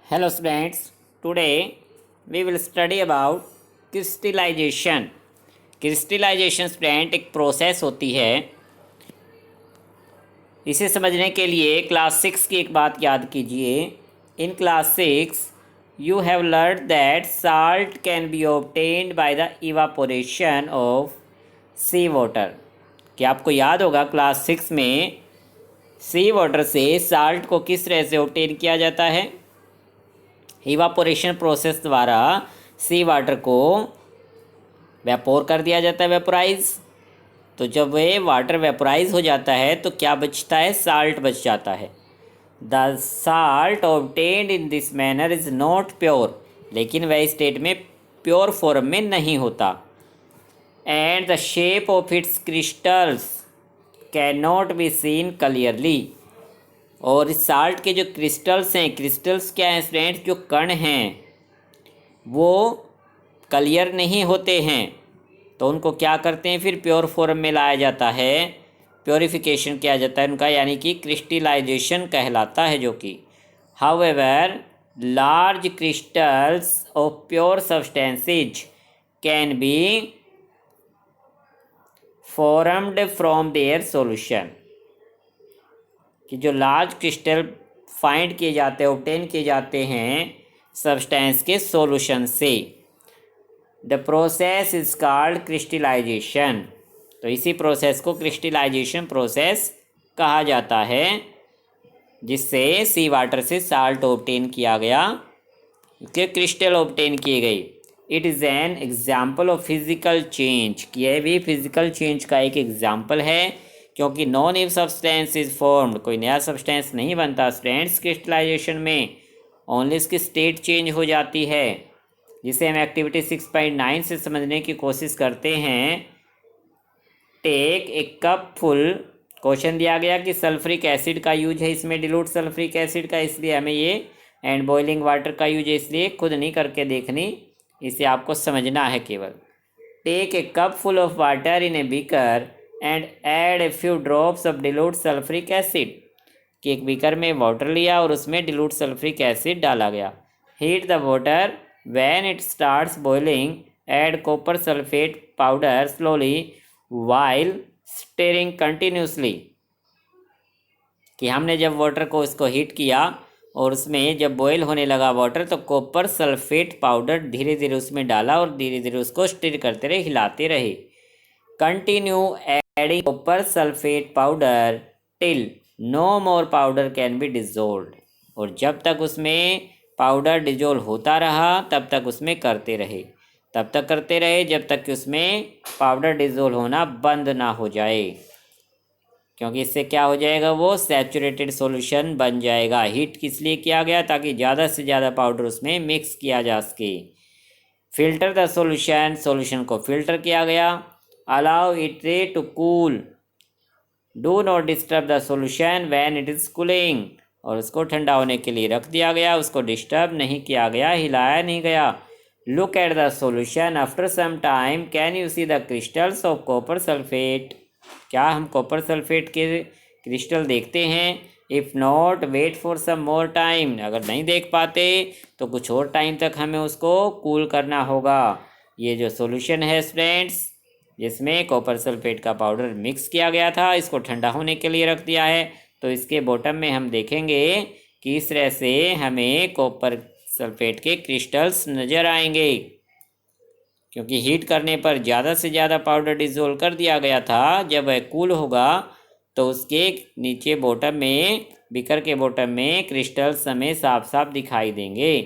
Hello students, today we will study about crystallization. Crystallization student एक process होती है। इसे समझने के लिए क्लास 6 की एक बात याद कीजिए। In class 6 you have learn that salt can be obtained by the evaporation of sea water. क्या आपको याद होगा क्लास 6 में सी वाटर से साल्ट को किस तरह से ऑब्टेन किया जाता है? इवापोरेशन प्रोसेस द्वारा सी वाटर को वेपोर कर दिया जाता है, वेपोराइज। तो जब वह वाटर वेपोराइज हो जाता है तो क्या बचता है? साल्ट बच जाता है। The salt obtained in this manner is not pure, लेकिन वह स्टेट में प्योर फॉर्म में नहीं होता। And the shape of its crystals can not be seen clearly. और इस साल्ट के जो क्रिस्टल्स हैं, क्रिस्टल्स क्या हैं स्टूडेंट? जो कण हैं वो क्लियर नहीं होते हैं, तो उनको क्या करते हैं? फिर प्योर फॉर्म में लाया जाता है, प्योरिफिकेशन किया जाता है उनका, यानी कि क्रिस्टलाइजेशन कहलाता है। जो कि however large crystals of pure substances can be formed from their solution. कि जो लार्ज क्रिस्टल फाइंड किए जाते हैं, ऑब्टेन किए जाते हैं सब्सटेंस के सॉल्यूशन से, the process is called crystallization. तो इसी प्रोसेस को क्रिस्टलाइजेशन प्रोसेस कहा जाता है, जिससे सी वाटर से साल्ट ऑब्टेन किया गया, के क्रिस्टल ऑब्टेन किए गए। It is an example of physical change. यह भी फिजिकल चेंज का एक एग्जाम्पल है, क्योंकि no new substance is formed, कोई नया सब्सटेंस नहीं बनता स्टूडेंट्स क्रिस्टलाइजेशन में, ओनली इसकी स्टेट चेंज हो जाती है, जिसे हम एक्टिविटी 6.9 से समझने की कोशिश करते हैं। Take a cup full, question दिया गया कि सल्फ्रिक एसिड का यूज है इसमें, डिलूट सल्फ्रिक एसिड का, इसलिए हमें ये, एंड बॉइलिंग वाटर का यूज है, इसलिए खुद नहीं करके देखनी, इसे आपको समझना है केवल। Take a cup full of water in a beaker and add a few drops of dilute sulphuric acid. कि एक बीकर में वाटर लिया और उसमें डिलूट सल्फ्रिक एसिड डाला गया। Heat the water, when it starts boiling add copper sulphate powder slowly while steering continuously. कि हमने जब वाटर को इसको हीट किया और उसमें जब बॉयल होने लगा वाटर, तो कॉपर सल्फेट पाउडर धीरे धीरे उसमें डाला और धीरे धीरे उसको स्टीर करते रहे, हिलाते रहे। Continue adding copper sulphate powder till no more powder can be dissolve. और जब तक उसमें पाउडर डिजोल्व होता रहा तब तक उसमें करते रहे, तब तक करते रहे जब तक कि उसमें पाउडर डिजोल्व होना बंद ना हो जाए, क्योंकि इससे क्या हो जाएगा? वो सैचुरेटेड सॉल्यूशन बन जाएगा। हीट किस लिए किया गया? ताकि ज़्यादा से ज़्यादा पाउडर उसमें मिक्स किया जा सके। फिल्टर द सॉल्यूशन, सॉल्यूशन को फिल्टर किया गया। Allow it to cool, do not disturb the solution when it is cooling. और उसको ठंडा होने के लिए रख दिया गया, उसको डिस्टर्ब नहीं किया गया, हिलाया नहीं गया। Look at the solution after some time, can you see the crystals of copper sulphate. क्या हम कॉपर सल्फेट के क्रिस्टल देखते हैं? If not wait for some more time, अगर नहीं देख पाते तो कुछ और टाइम तक हमें उसको कूल करना होगा। ये जो सॉल्यूशन है स्टूडेंट्स, जिसमें कॉपर सल्फेट का पाउडर मिक्स किया गया था, इसको ठंडा होने के लिए रख दिया है, तो इसके बॉटम में हम देखेंगे कि इस तरह से हमें कॉपर सल्फेट के क्रिस्टल्स नज़र आएंगे, क्योंकि हीट करने पर ज़्यादा से ज़्यादा पाउडर डिज़ोल्व कर दिया गया था। जब वह कूल होगा तो उसके नीचे बॉटम में, बीकर के बॉटम में क्रिस्टल्स हमें साफ साफ दिखाई देंगे।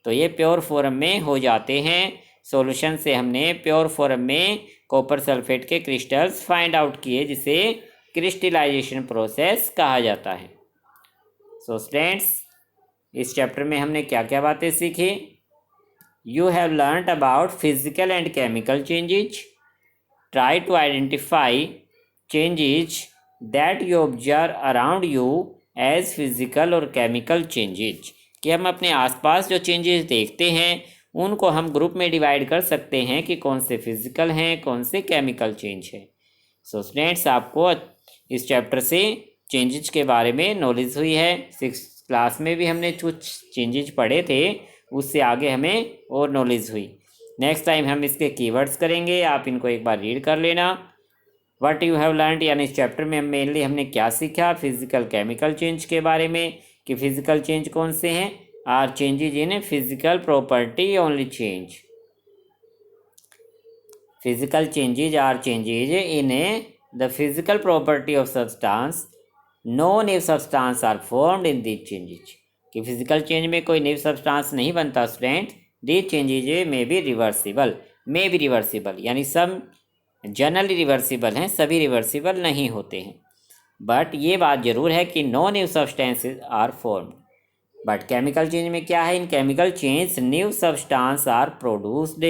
तो ये प्योर फॉर्म में हो जाते हैं। सॉल्यूशन से हमने प्योर फॉर्म में कॉपर सल्फेट के क्रिस्टल्स फाइंड आउट किए, जिसे क्रिस्टलाइजेशन प्रोसेस कहा जाता है। सो स्टूडेंट्स, इस चैप्टर में हमने क्या क्या बातें सीखी? You have learnt about physical and chemical changes. Try to identify changes that you observe around you as physical और chemical changes. कि हम अपने आसपास जो चेंजेस देखते हैं उनको हम ग्रुप में डिवाइड कर सकते हैं कि कौन से फिजिकल हैं, कौन से केमिकल चेंज है। सो स्टूडेंट्स, आपको इस चैप्टर से चेंजेस के बारे में नॉलेज हुई है। क्लास में भी हमने कुछ चेंजेज पढ़े थे, उससे आगे हमें और नॉलेज हुई। नेक्स्ट टाइम हम इसके कीवर्ड्स करेंगे, आप इनको एक बार रीड कर लेना। व्हाट यू हैव लर्नड, यानी इस चैप्टर में मेनली हमने क्या सीखा, फिजिकल केमिकल चेंज के बारे में कि फिजिकल चेंज कौन से हैं। Are changes in physical property only change, physical changes are changes in the physical property of substance, no new substance are formed in these changes, कि फिजिकल चेंज में कोई न्यू सब्सटेंस नहीं बनता student. These changes may be reversible, यानी सब generally reversible हैं, सभी reversible नहीं होते हैं। बट ये बात जरूर है कि no new substances are formed. But chemical change में क्या है, in chemical change new substance are produced.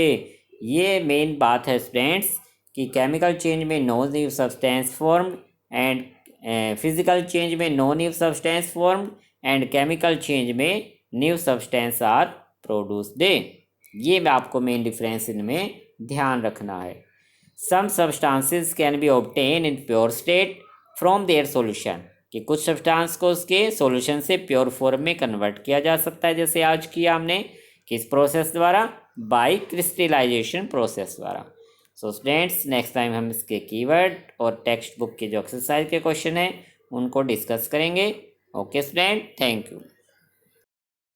ये मेन बात है स्टूडेंट्स कि केमिकल चेंज में no new substance formed and physical change में no new substance formed and chemical change में न्यू सब्सटेंस आर प्रोड्यूस्ड। ये आपको मेन डिफरेंस इनमें ध्यान रखना है। Some substances can be obtain in pure state from their solution, कि कुछ सब्सटेंस को उसके सॉल्यूशन से प्योर फॉर्म में कन्वर्ट किया जा सकता है, जैसे आज किया हमने किस प्रोसेस द्वारा, बाय क्रिस्टलाइजेशन प्रोसेस द्वारा। सो स्टूडेंट्स नेक्स्ट टाइम हम इसके कीवर्ड और टेक्स्ट बुक के जो एक्सरसाइज के क्वेश्चन हैं उनको डिस्कस करेंगे। Okay student, thank you.